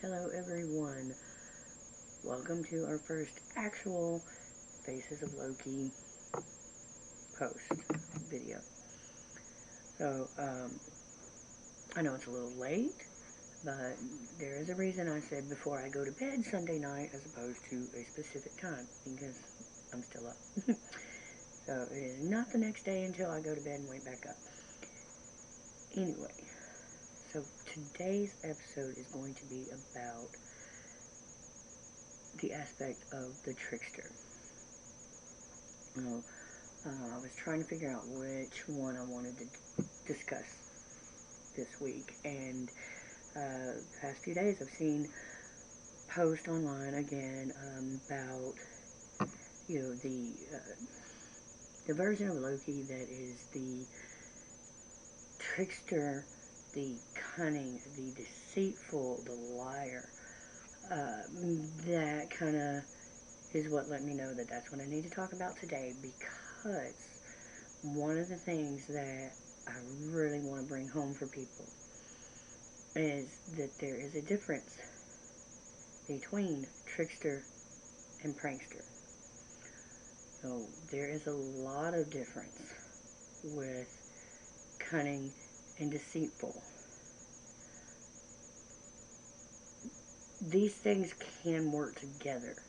Hello everyone, welcome to our first actual Faces of Loki post video. So, I know it's a little late, but there is a reason I said before I go to bed Sunday night as opposed to a specific time, because I'm still up. So it is not the next day until I go to bed and wake back up. Anyway, so today's episode is going to be about the aspect of the trickster. Now, I was trying to figure out which one I wanted to discuss this week, and the past few days I've seen posts online again about the version of Loki that is the trickster, the cunning, the deceitful, the liar. That kind of is what let me know that that's what I need to talk about today, because one of the things that I really want to bring home for people is that there is a difference between trickster and prankster. So there is a lot of difference with cunning and deceitful. These things can work together.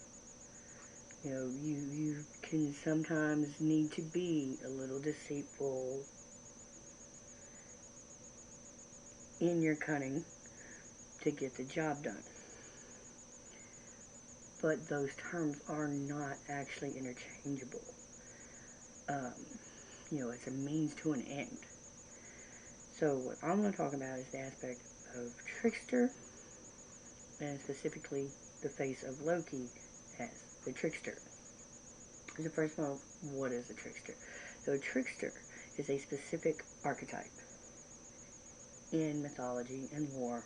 You can sometimes need to be a little deceitful in your cunning to get the job done. But those terms are not actually interchangeable. It's a means to an end. So what I'm going to talk about is the aspect of trickster, and specifically the face of Loki as the trickster. So first of all, what is a trickster? So a trickster is a specific archetype in mythology and lore,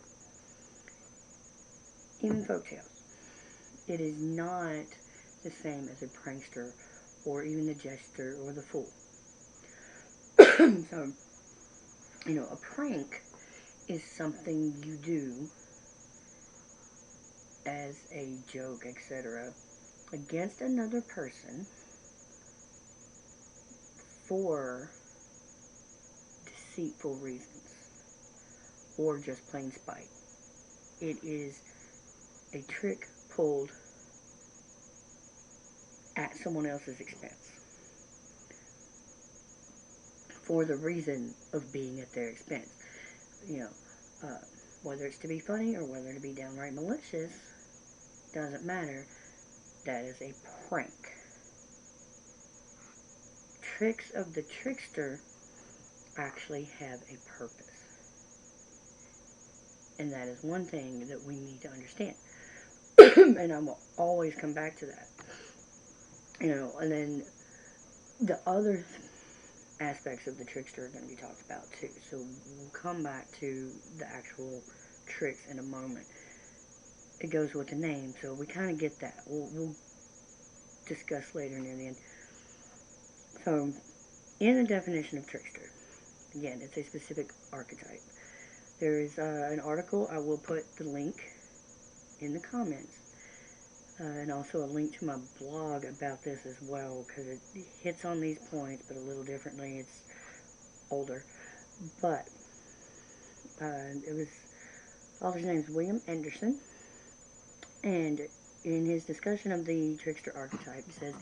even folktales. It is not the same as a prankster or even the jester or the fool. So, a prank is something you do as a joke, etc., against another person for deceitful reasons or just plain spite. It is a trick pulled at someone else's expense for the reason of being at their expense. Whether it's to be funny or whether to be downright malicious, doesn't matter. That is a prank. Tricks of the trickster actually have a purpose. And that is one thing that we need to understand. And I will always come back to that. And then the other aspects of the trickster are going to be talked about too. So we'll come back to the actual tricks in a moment. It goes with the name, so we kind of get that. We'll discuss later near the end. So, in the definition of trickster, again, it's a specific archetype. There is an article, I will put the link in the comments, and also a link to my blog about this as well, because it hits on these points, but a little differently. It's older, but author's name is William Anderson, and in his discussion of the trickster archetype, he says,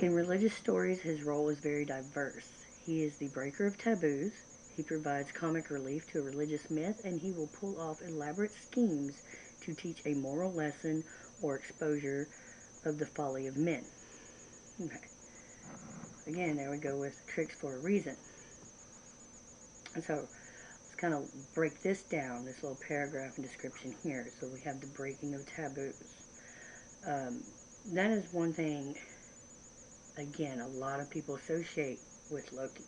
in religious stories, his role is very diverse. He is the breaker of taboos, he provides comic relief to a religious myth, and he will pull off elaborate schemes to teach a moral lesson or exposure of the folly of men. Okay. Again, there we go with tricks for a reason. And so, let's kind of break this down, this little paragraph and description here. So we have the breaking of taboos. That is one thing, again, a lot of people associate with Loki.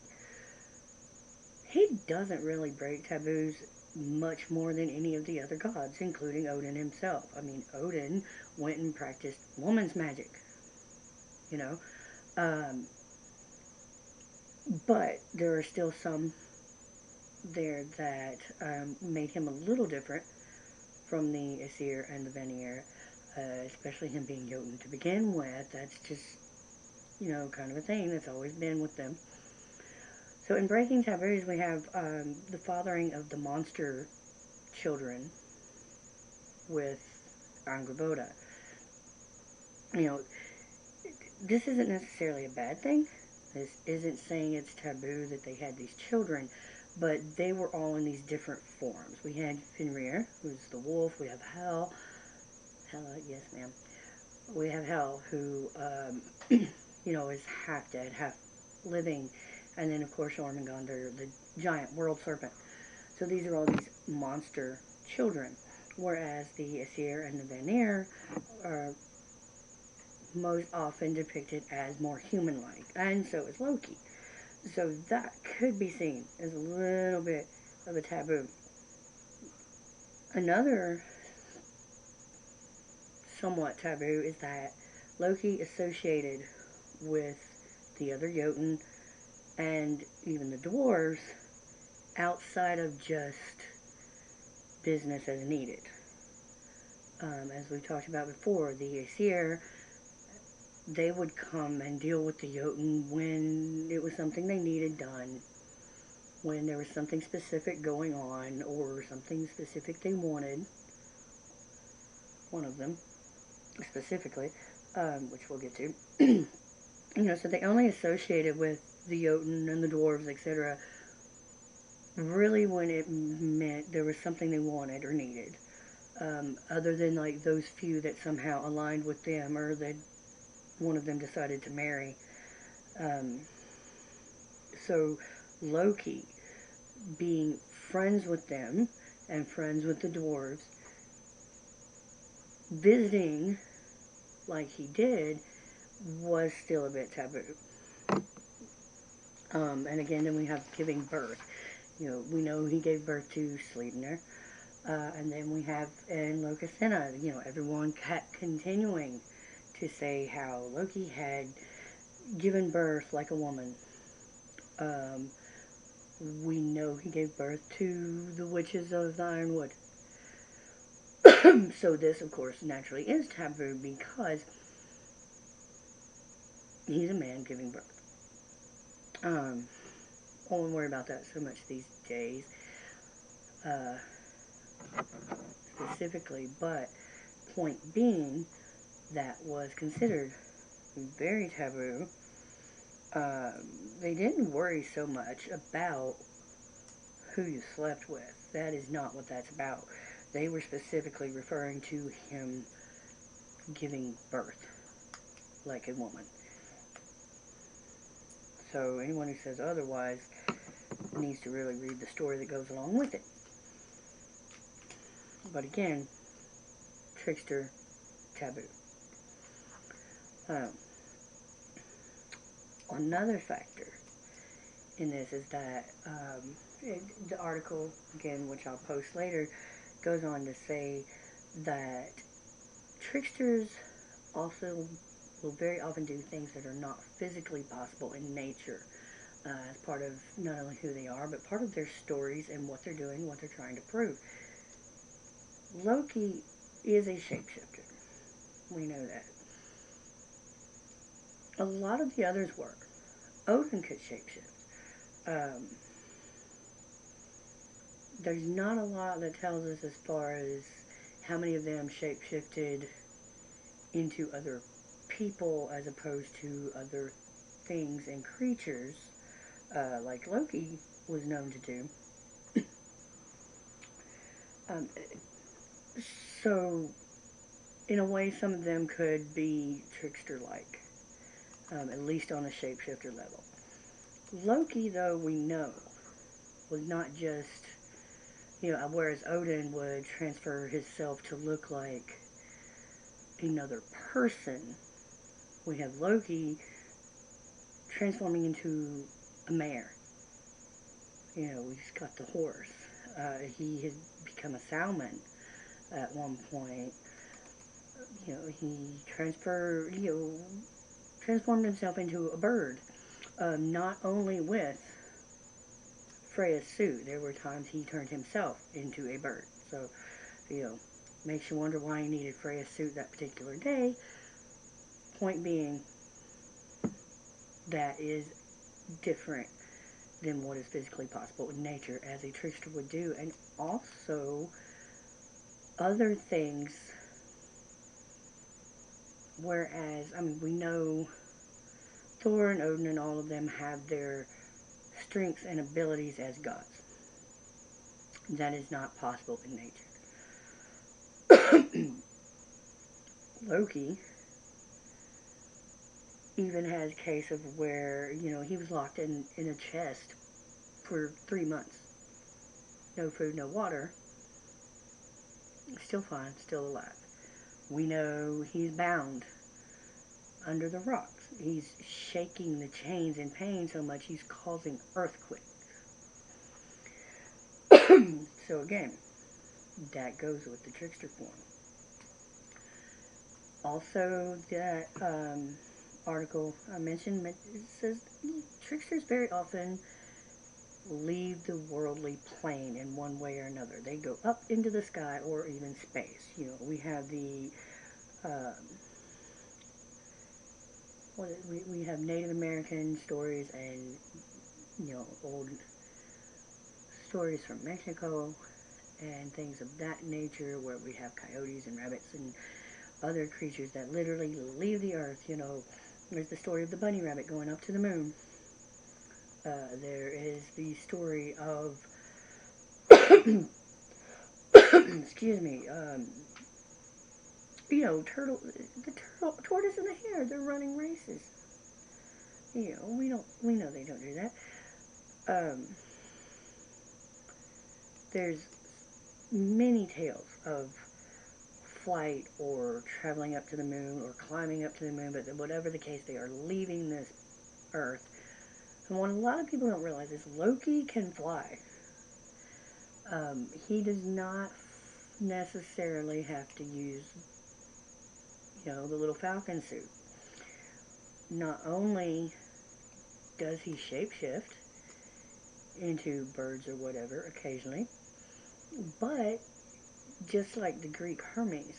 He doesn't really break taboos much more than any of the other gods, including Odin himself. I mean, Odin went and practiced woman's magic, but there are still some there that made him a little different from the Aesir and the Vanir, especially him being Jotun to begin with. That's just, kind of a thing that's always been with them. So in breaking taboos, we have the fathering of the monster children with Angrboda. You know, this isn't necessarily a bad thing. This isn't saying it's taboo that they had these children, but they were all in these different forms. We had Fenrir, who's the wolf. We have Hel. Hela, yes, ma'am. We have Hel, who, is half dead, half living. And then, of course, Jormungandr, the giant world serpent. So these are all these monster children. Whereas the Aesir and the Vanir are most often depicted as more human-like. And so is Loki. So that could be seen as a little bit of a taboo. Another somewhat taboo is that Loki associated with the other Jotun and even the dwarves outside of just business as needed. As we talked about before, the Aesir, they would come and deal with the Jotun when it was something they needed done, when there was something specific going on, or something specific they wanted. One of them, specifically, which we'll get to. So they only associated with the Jotun and the dwarves, etc., really when it meant there was something they wanted or needed. Other than like those few that somehow aligned with them or that one of them decided to marry. So Loki, being friends with them and friends with the dwarves, visiting like he did was still a bit taboo. And again, then we have giving birth. We know he gave birth to Sleipnir. And then we have in Lokasenna, everyone kept continuing to say how Loki had given birth like a woman. We know he gave birth to the witches of the Ironwood. So this, of course, naturally is taboo because he's a man giving birth. I won't worry about that so much these days, specifically, but point being, that was considered very taboo. They didn't worry so much about who you slept with. That is not what that's about. They were specifically referring to him giving birth like a woman. So anyone who says otherwise needs to really read the story that goes along with it. But again, Trickster, taboo. Another factor in this is that the article, again, which I'll post later, goes on to say that tricksters also will very often do things that are not physically possible in nature, as part of not only who they are, but part of their stories and what they're doing, what they're trying to prove. Loki is a shapeshifter. We know that. A lot of the others were. Odin could shapeshift. There's not a lot that tells us as far as how many of them shapeshifted into other people as opposed to other things and creatures, like Loki was known to do. So, in a way, some of them could be trickster-like, at least on a shapeshifter level. Loki, though, we know, was not just, whereas Odin would transfer himself to look like another person, we have Loki transforming into a mare. He's got the horse. He had become a salmon at one point. He transformed himself into a bird. Not only with Freya's suit, there were times he turned himself into a bird. So, Makes you wonder why he needed Freya's suit that particular day. Point being, that is different than what is physically possible in nature, as a trickster would do. And also, other things, whereas, I mean, we know Thor and Odin and all of them have their strengths and abilities as gods. That is not possible in nature. Loki even has a case of where, he was locked in a chest for 3 months. No food, no water. Still fine, still alive. We know he's bound under the rocks. He's shaking the chains in pain so much he's causing earthquakes. So again, that goes with the trickster form. Also, that article I mentioned, it says tricksters very often leave the worldly plane in one way or another. They go up into the sky or even space. We have the we have Native American stories and old stories from Mexico and things of that nature, where we have coyotes and rabbits and other creatures that literally leave the earth. There's the story of the bunny rabbit going up to the moon. There is the story of excuse me, tortoise and the hare, they're running races. We know they don't do that. There's many tales of flight or traveling up to the moon or climbing up to the moon, but whatever the case, they are leaving this earth. And what a lot of people don't realize is Loki can fly. He does not necessarily have to use, the little falcon suit. Not only does he shapeshift into birds or whatever occasionally, but just like the Greek Hermes,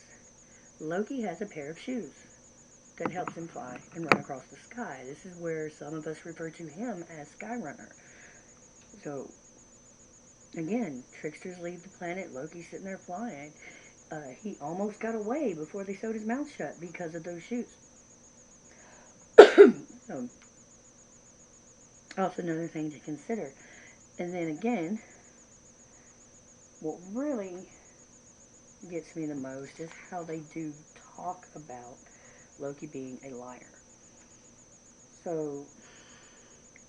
Loki has a pair of shoes that helps him fly and run across the sky. This is where some of us refer to him as Skyrunner. So, again, tricksters leave the planet, Loki's sitting there flying. He almost got away before they sewed his mouth shut because of those shoes. Also another thing to consider. And then again, what really gets me the most is how they do talk about Loki being a liar. So,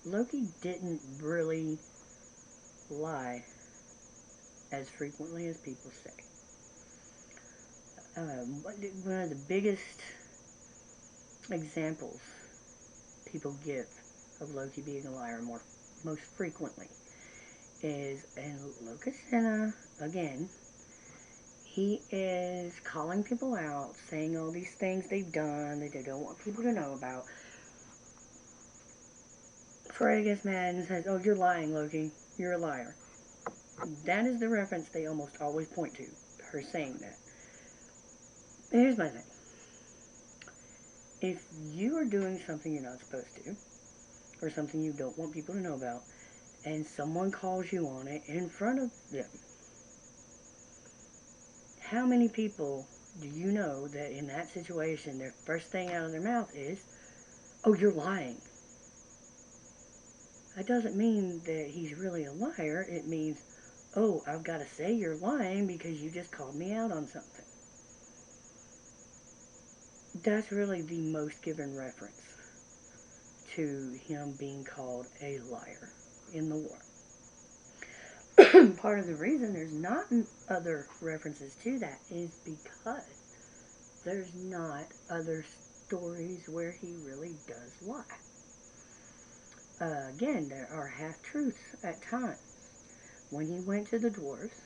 Loki didn't really lie as frequently as people say. One of the biggest examples people give of Loki being a liar most frequently is in Loki, again. He is calling people out, saying all these things they've done that they don't want people to know about. Freya gets mad and says, "Oh, you're lying, Loki. You're a liar." That is the reference they almost always point to, her saying that. And here's my thing. If you are doing something you're not supposed to, or something you don't want people to know about, and someone calls you on it in front of them, how many people do you know that in that situation, their first thing out of their mouth is, "Oh, you're lying"? That doesn't mean that he's really a liar. It means, "Oh, I've got to say you're lying because you just called me out on something." That's really the most given reference to him being called a liar in the war. Part of the reason there's not other references to that is because there's not other stories where he really does lie. Again, there are half-truths at times. When he went to the dwarves,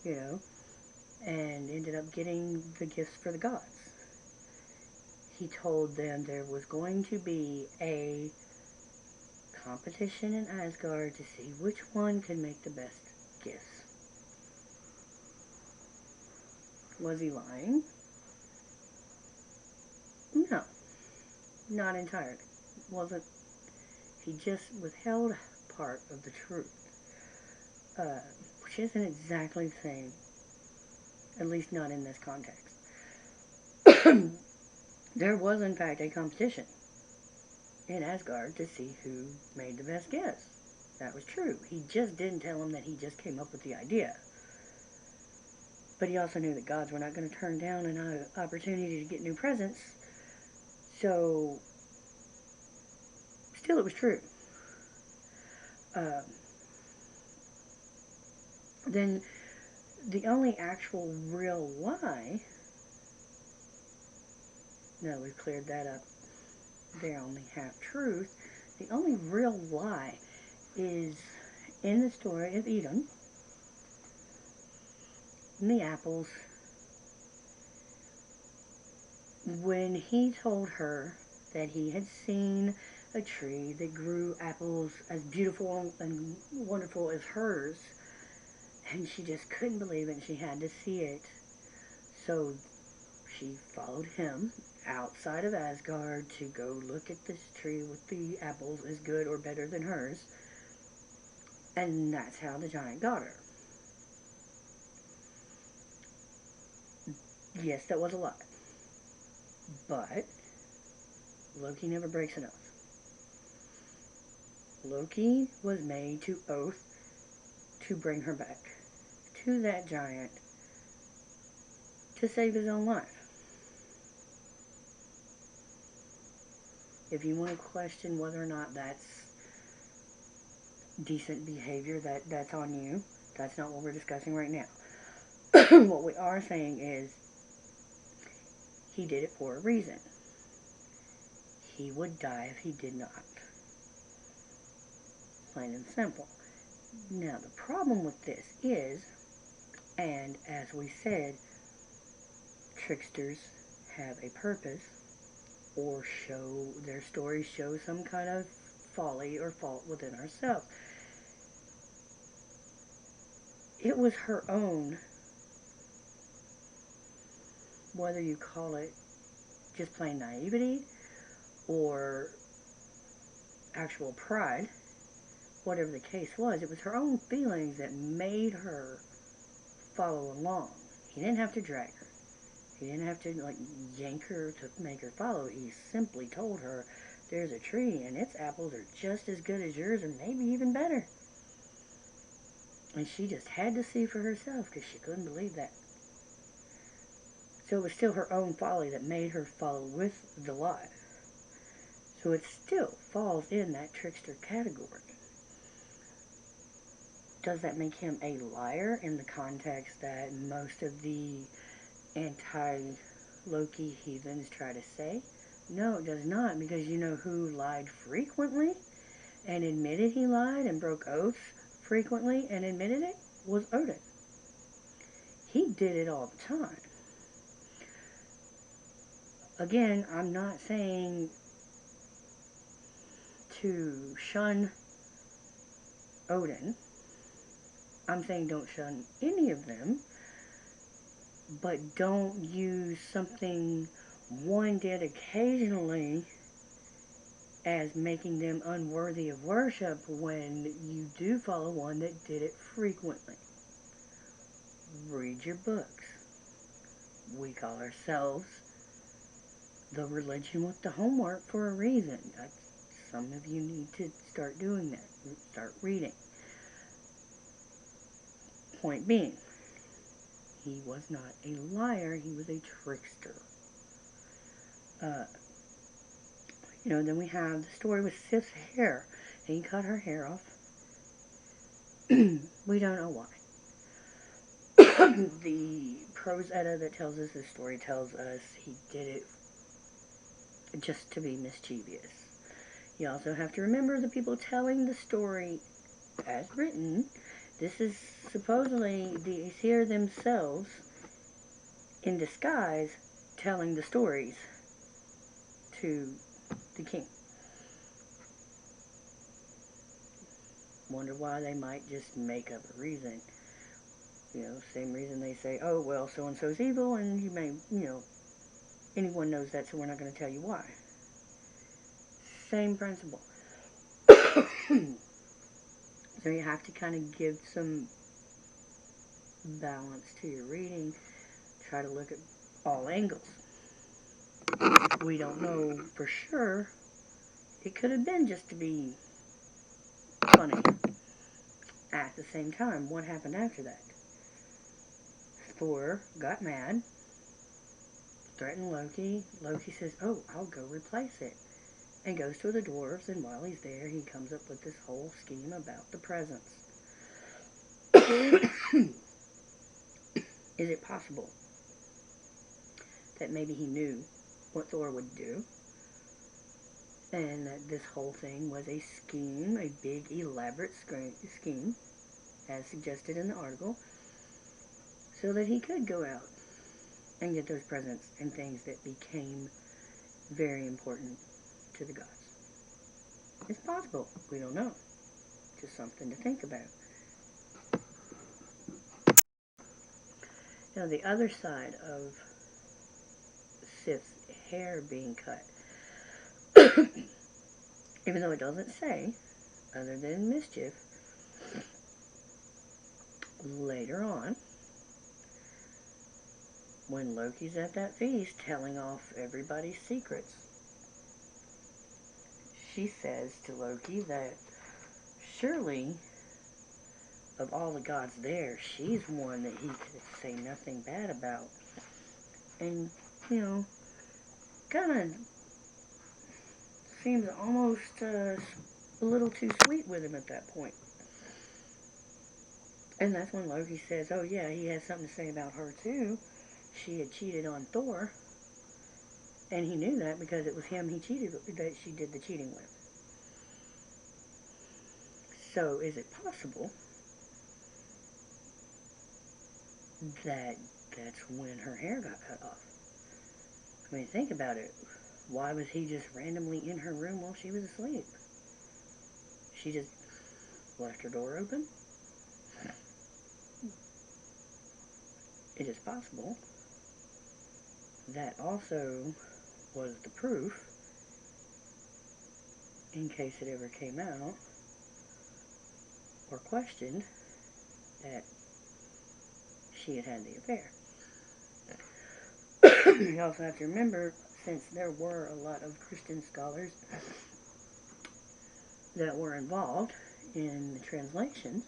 and ended up getting the gifts for the gods, he told them there was going to be a competition in Asgard to see which one could make the best gifts. Was he lying? No, not entirely. Wasn't. He just withheld part of the truth, which isn't exactly the same, at least not in this context. There was, in fact, a competition in Asgard to see who made the best guess. That was true. He just didn't tell him that he just came up with the idea. But he also knew that gods were not going to turn down an opportunity to get new presents. So, still it was true. Then the only actual real lie, no, we've cleared that up. They're only half truth. The only real lie is in the story of Edom, in the apples, when he told her that he had seen a tree that grew apples as beautiful and wonderful as hers, and she just couldn't believe it, and she had to see it. So she followed him outside of Asgard to go look at this tree with the apples as good or better than hers, and that's how the giant got her. Yes, that was a lie. But Loki never breaks an oath. Loki was made to oath to bring her back to that giant to save his own life. If you want to question whether or not that's decent behavior, that's on you. That's not what we're discussing right now. What we are saying is he did it for a reason. He would die if he did not. Plain and simple. Now, the problem with this is, and as we said, tricksters have a purpose, or their stories show some kind of folly or fault within ourselves. It was her own, whether you call it just plain naivety or actual pride, whatever the case was, it was her own feelings that made her follow along. He didn't have to drag her. He didn't have to yank her to make her follow. He simply told her, there's a tree and its apples are just as good as yours and maybe even better. And she just had to see for herself because she couldn't believe that. So it was still her own folly that made her follow with the lie. So it still falls in that trickster category. Does that make him a liar in the context that most of the anti-Loki heathens try to say? No, it does not, because you know who lied frequently and admitted he lied and broke oaths frequently and admitted it? Was Odin. He did it all the time. Again, I'm not saying to shun Odin. I'm saying don't shun any of them, but don't use something one did occasionally as making them unworthy of worship when you do follow one that did it frequently. Read your books. We call ourselves the religion with the homework for a reason. Some of you need to start doing that. Start reading. Point being, he was not a liar, he was a trickster. Then we have the story with Sif's hair. He cut her hair off. We don't know why. The prose edda that tells us this story tells us he did it just to be mischievous. You also have to remember the people telling the story as written. This is supposedly the Aesir themselves in disguise telling the stories to the king. Wonder why they might just make up a reason. Same reason they say, oh, well, so-and-so's evil, and you may, anyone knows that, so we're not going to tell you why. Same principle. So you have to kind of give some balance to your reading. Try to look at all angles. We don't know for sure. It could have been just to be funny. At the same time, what happened after that? Thor got mad, threatened Loki. Loki says, oh, I'll go replace it. And goes to the dwarves, and while he's there, he comes up with this whole scheme about the presents. Is it possible that maybe he knew what Thor would do, and that this whole thing was a scheme, a big, elaborate scheme, as suggested in the article, so that he could go out and get those presents and things that became very important to the gods? It's possible. We don't know. Just something to think about. Now, the other side of Sif's hair being cut, even though it doesn't say, other than Mischief, later on, when Loki's at that feast telling off everybody's secrets, she says to Loki that surely, of all the gods there, she's one that he could say nothing bad about. And, kind of seems almost a little too sweet with him at that point. And that's when Loki says, oh yeah, he has something to say about her too. She had cheated on Thor. And he knew that because it was him he cheated with, that she did the cheating with. So is it possible that that's when her hair got cut off? I mean, think about it. Why was he just randomly in her room while she was asleep? She just left her door open? It is possible that also was the proof, in case it ever came out or questioned, that she had had the affair. You also have to remember, since there were a lot of Christian scholars that were involved in the translation,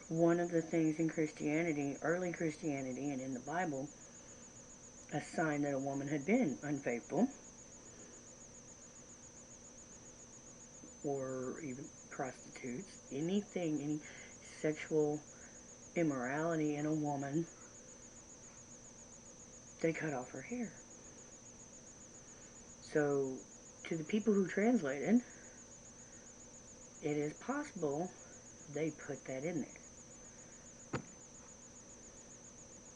one of the things in Christianity, early Christianity, and in the Bible, a sign that a woman had been unfaithful or even prostitutes, anything, any sexual immorality in a woman, they cut off her hair. So, to the people who translated, it is possible they put that in there.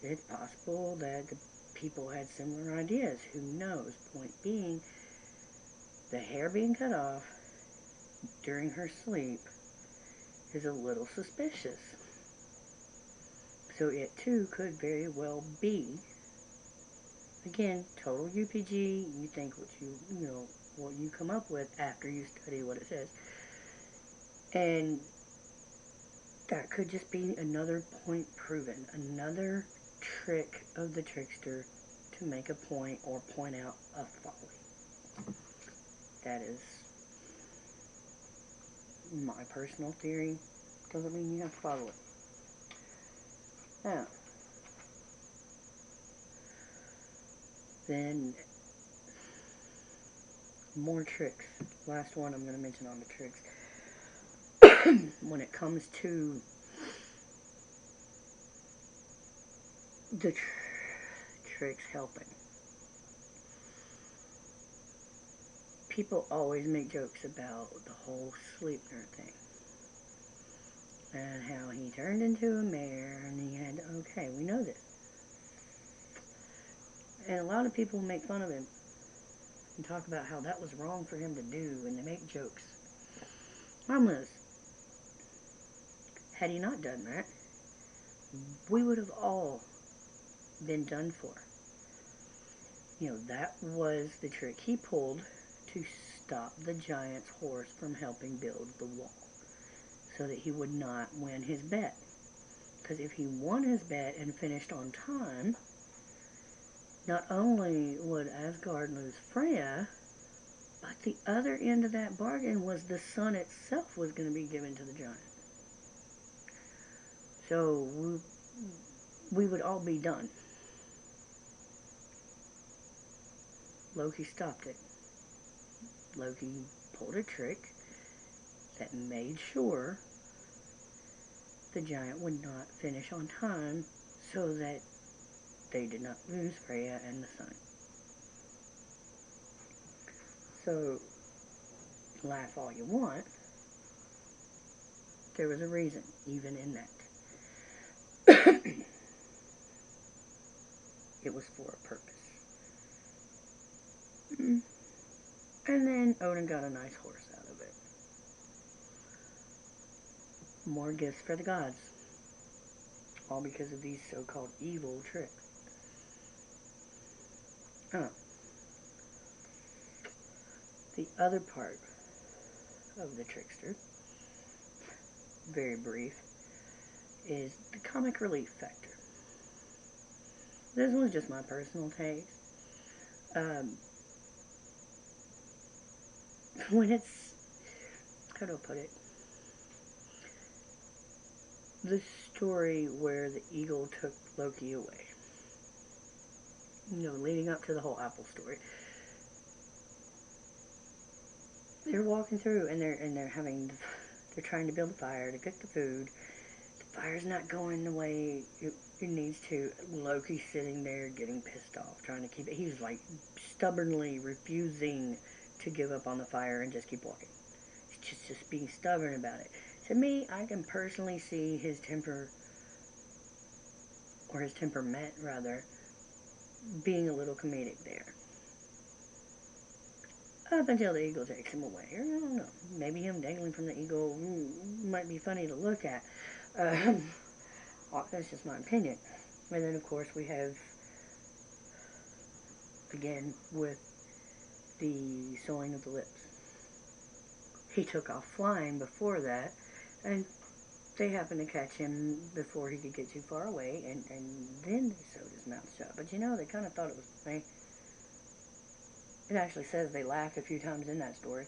It's possible that the people had similar ideas. Who knows? Point being, the hair being cut off during her sleep is a little suspicious. So it too could very well be, again, total UPG. You think what what you come up with after you study what it says. And that could just be another point proven, another trick of the trickster to make a point or point out a folly. That is my personal theory. Doesn't mean you have to follow it. Now, then, more tricks. Last one I'm going to mention on the tricks. When it comes to the tricks helping, people always make jokes about the whole Sleipnir thing. And how he turned into a mare and he had, okay, we know this. And a lot of people make fun of him and talk about how that was wrong for him to do, and they make jokes. I'm going to Had he not done that, we would have all been done for. That was the trick he pulled to stop the giant's horse from helping build the wall, so that he would not win his bet. Because if he won his bet and finished on time, not only would Asgard lose Freya, but the other end of that bargain was the sun itself was going to be given to the giant. So we would all be done. Loki stopped it. Loki pulled a trick that made sure the giant would not finish on time, so that they did not lose Freya and the sun. So, laugh all you want, there was a reason, even in that. It was for a purpose. And then Odin got a nice horse out of it. More gifts for the gods. All because of these so-called evil tricks. The other part of the Trickster, very brief, is the comic relief factor. This one's just my personal taste. When it's, how do I put it? The story where the eagle took Loki away. Leading up to the whole apple story. They're walking through and they're trying to build a fire to cook the food. The fire's not going the way it needs to. Loki's sitting there getting pissed off, trying to keep it. He's like stubbornly refusing to give up on the fire and just keep walking. He's just being stubborn about it. To me, I can personally see his temper, or his temperament rather, being a little comedic there. Up until the eagle takes him away. Or I don't know. Maybe him dangling from the eagle might be funny to look at. That's just my opinion. And then, of course, we have, again, with the sewing of the lips. He took off flying before that, and they happened to catch him before he could get too far away, and then they sewed his mouth shut. But they kind of thought it was funny. It actually says they laughed a few times in that story.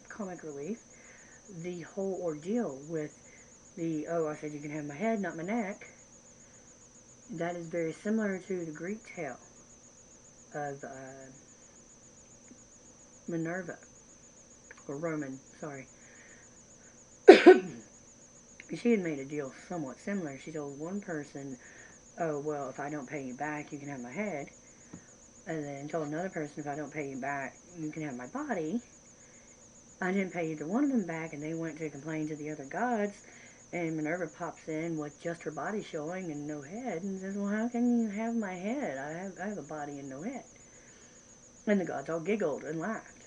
Comic relief. The whole ordeal with the, I said you can have my head, not my neck, that is very similar to the Greek tale of Minerva, or Roman, sorry. She had made a deal somewhat similar. She told one person, well, if I don't pay you back, you can have my head. And then told another person, if I don't pay you back, you can have my body. I didn't pay either one of them back, and they went to complain to the other gods. And Minerva pops in with just her body showing and no head, and says, well, how can you have my head? I have a body and no head. And the gods all giggled and laughed.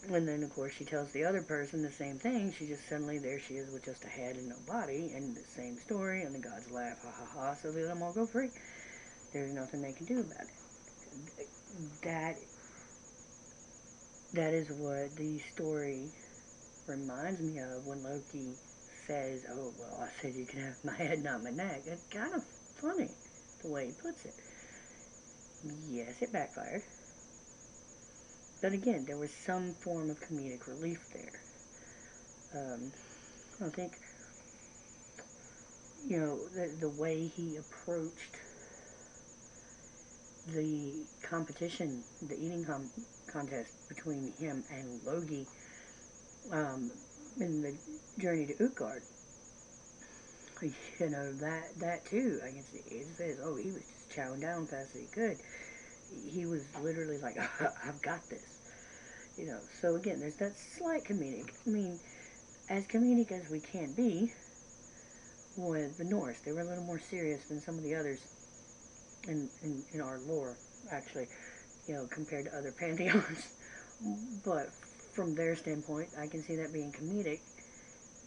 And then, of course, she tells the other person the same thing. She just suddenly, there she is with just a head and no body, and the same story, and the gods laugh, ha ha ha, so they let them all go free. There's nothing they can do about it. That is what the story reminds me of when Loki says, oh, well, I said you can have my head, not my neck. It's kind of funny, the way he puts it. Yes, it backfired. But again, there was some form of comedic relief there. I think, the way he approached the competition, the eating contest between him and Loki in the journey to Utgard. That too, I can see. It says, oh, he was just chowing down fast as he could. He was literally like, I've got this. So again, there's that slight comedic. I mean, as comedic as we can be with the Norse, they were a little more serious than some of the others in our lore, actually, compared to other pantheons. But from their standpoint, I can see that being comedic.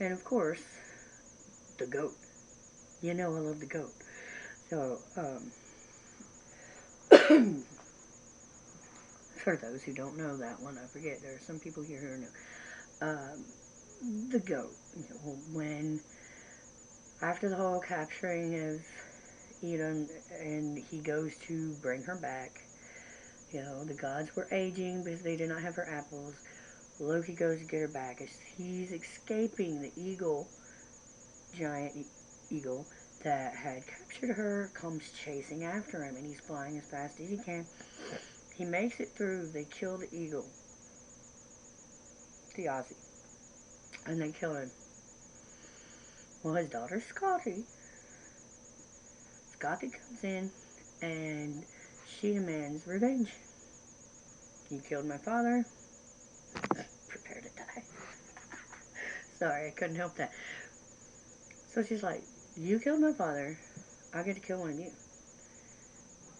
And of course, the goat. You know I love the goat. So, for those who don't know that one, I forget, there are some people here who know. The goat. You know, when, after the whole capturing of Eden, and he goes to bring her back, you know, the gods were aging because they did not have her apples. Loki goes to get her back. As he's escaping, the eagle, giant eagle, that had captured her, comes chasing after him, and he's flying as fast as he can. He makes it through. They kill the eagle, the Aussie, and they kill him. Well, his daughter Scotty comes in, and she demands revenge. You killed my father. Prepare to die. Sorry, I couldn't help that. So she's like, you killed my father. I get to kill one of you.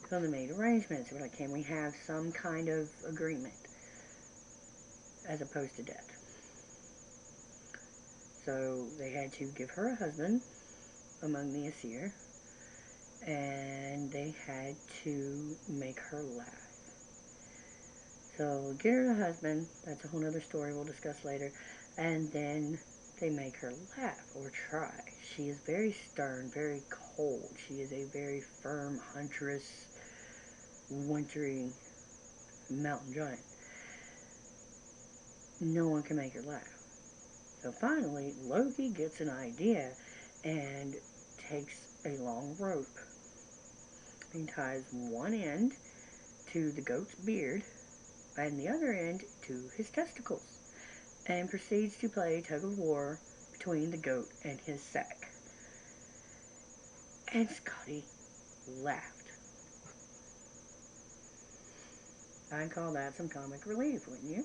So they made arrangements. We're like, can we have some kind of agreement as opposed to death? So they had to give her a husband among the Asir, and they had to make her laugh. So get her a husband. That's a whole other story we'll discuss later. And then they make her laugh, or try. She is very stern, very cold. She is a very firm huntress, wintry mountain giant. No one can make her laugh. So finally, Loki gets an idea and takes a long rope. He ties one end to the goat's beard and the other end to his testicles, and proceeds to play tug of war between the goat and his sack. And Scotty laughed. I'd call that some comic relief, wouldn't you?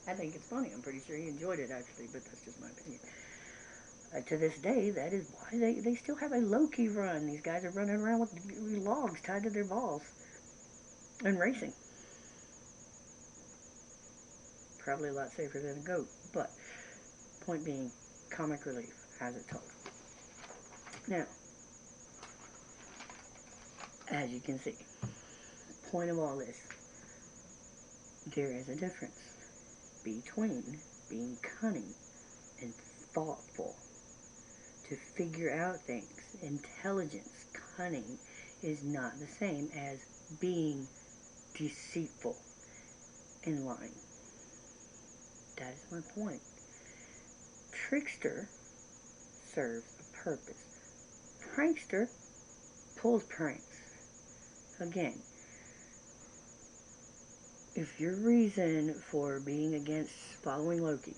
I think it's funny. I'm pretty sure he enjoyed it, actually, but that's just my opinion. To this day, that is why they still have a Loki run. These guys are running around with logs tied to their balls and racing. Probably a lot safer than a goat, but point being, comic relief, as it told. Now, as you can see, point of all this, there is a difference between being cunning and thoughtful to figure out things. Intelligence, cunning, is not the same as being deceitful and lying. That is my point. Trickster serves a purpose. Prankster pulls pranks. Again, if your reason for being against following Loki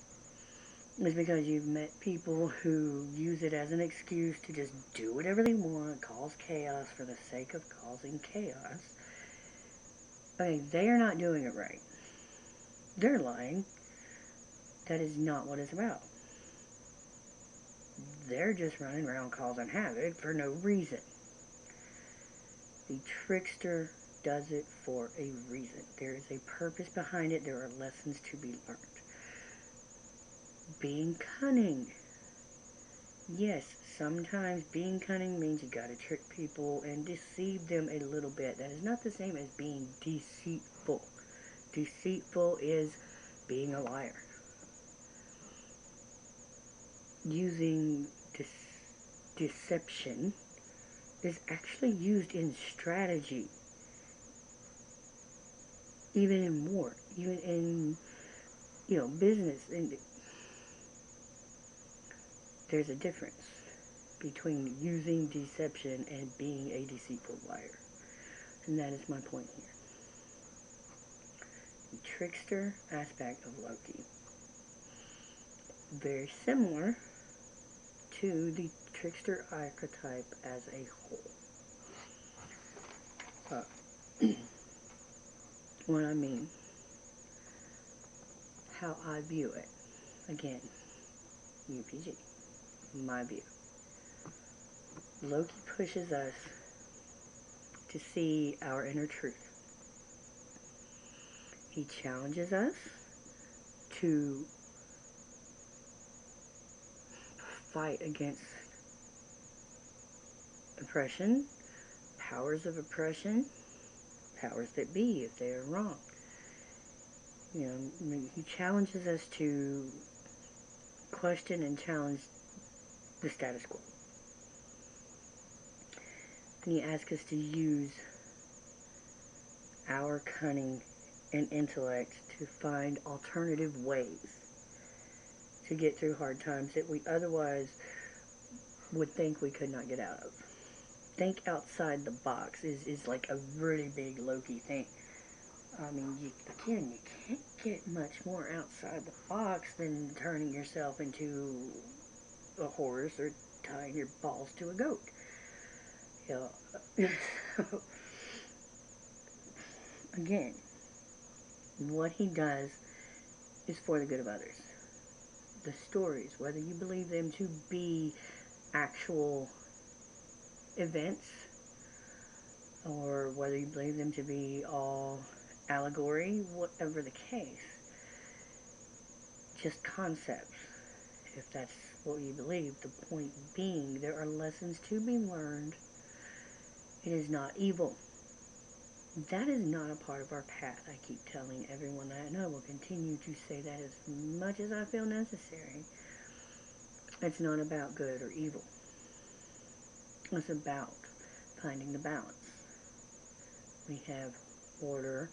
is because you've met people who use it as an excuse to just do whatever they want, cause chaos for the sake of causing chaos, okay, they are not doing it right. They're lying. That is not what it's about. They're just running around causing havoc for no reason. The trickster does it for a reason. There is a purpose behind it. There are lessons to be learned. Being cunning. Yes, sometimes being cunning means you gotta trick people and deceive them a little bit. That is not the same as being deceitful. Deceitful is being a liar. Using deception is actually used in strategy, even in war, even in, business. And there's a difference between using deception and being a deceitful liar, and that is my point here. The trickster aspect of Loki, very similar to the trickster archetype as a whole. What I mean, how I view it, again, UPG, my view. Loki pushes us to see our inner truth. He challenges us to fight against oppression, powers of oppression, powers that be if they are wrong. You know, I mean, he challenges us to question and challenge the status quo. And he asks us to use our cunning and intellect to find alternative ways to get through hard times that we otherwise would think we could not get out of. Think outside the box is like a really big Loki thing. I mean, you can't get much more outside the box than turning yourself into a horse or tying your balls to a goat. You know, again, what he does is for the good of others. The stories, whether you believe them to be actual events or whether you believe them to be all allegory, whatever the case, just concepts. If that's what you believe, the point being, there are lessons to be learned. It is not evil. That is not a part of our path. I keep telling everyone that, and I will continue to say that as much as I feel necessary. It's not about good or evil. It's about finding the balance. We have order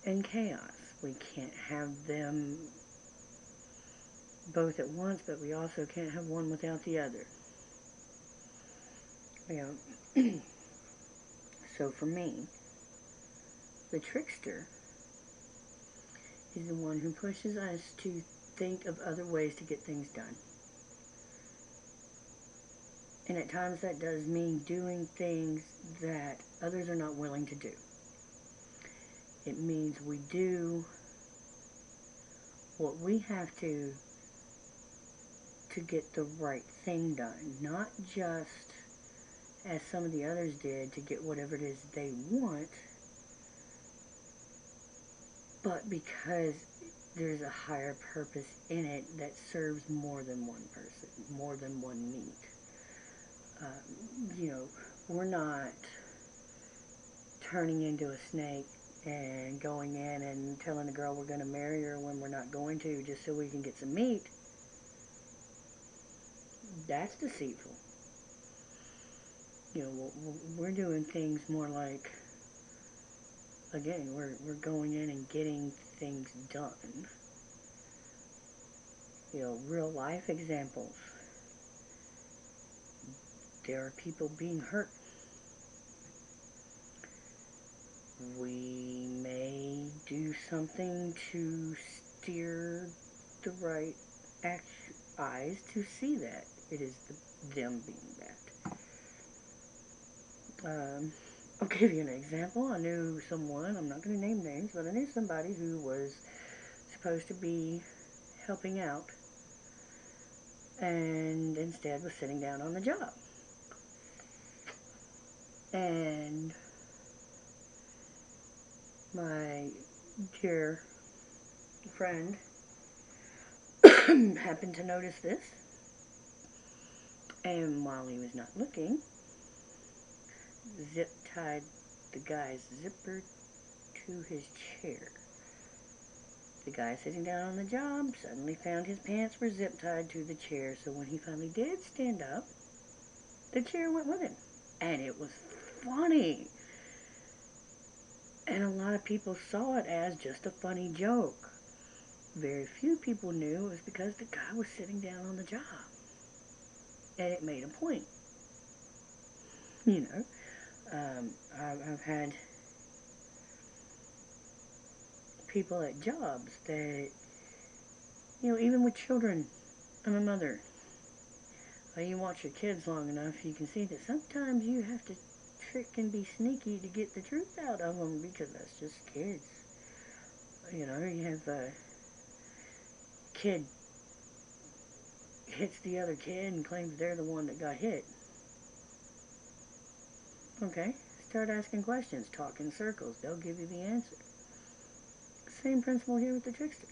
and chaos. We can't have them both at once, but we also can't have one without the other. You know, so for me, the trickster is the one who pushes us to think of other ways to get things done. And at times that does mean doing things that others are not willing to do. It means we do what we have to get the right thing done. Not just as some of the others did to get whatever it is they want, but because there's a higher purpose in it that serves more than one person, more than one need. You know, we're not turning into a snake and going in and telling the girl we're going to marry her when we're not going to just so we can get some meat. That's deceitful. You know, we're doing things more like, again, we're going in and getting things done. You know, real life examples. There are people being hurt. We may do something to steer the right eyes to see that it is them being that. I'll give you an example. I knew someone, I'm not going to name names, but I knew somebody who was supposed to be helping out and instead was sitting down on the job. And my dear friend happened to notice this, and while he was not looking, zip-tied the guy's zipper to his chair. The guy sitting down on the job suddenly found his pants were zip-tied to the chair, so when he finally did stand up, the chair went with him. And it was funny. And a lot of people saw it as just a funny joke. Very few people knew it was because the guy was sitting down on the job. And it made a point. You know, I've had people at jobs that, you know, even with children, I'm a mother. You watch your kids long enough, you can see that sometimes you have to trick and be sneaky to get the truth out of them because that's just kids. You know, you have a kid hits the other kid and claims they're the one that got hit. Okay, start asking questions, talk in circles, they'll give you the answer. Same principle here with the trickster.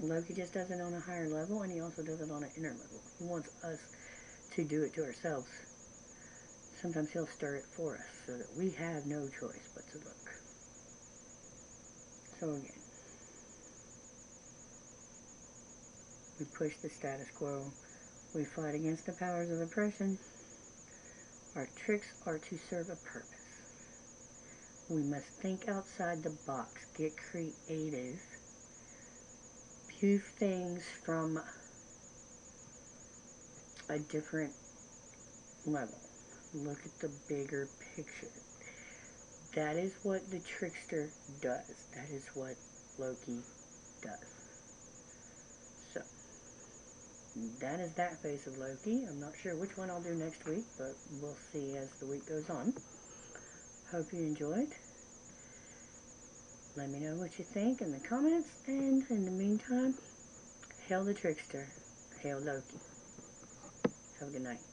Loki just does it on a higher level, and he also does it on an inner level. He wants us to do it to ourselves. Sometimes he'll stir it for us so that we have no choice but to look. So again, we push the status quo. We fight against the powers of oppression. Our tricks are to serve a purpose. We must think outside the box, get creative, view things from a different level. Look at the bigger picture. That is what the Trickster does. That is what Loki does. So, that is that face of Loki. I'm not sure which one I'll do next week, but we'll see as the week goes on. Hope you enjoyed. Let me know what you think in the comments, and in the meantime, hail the Trickster. Hail Loki. Have a good night.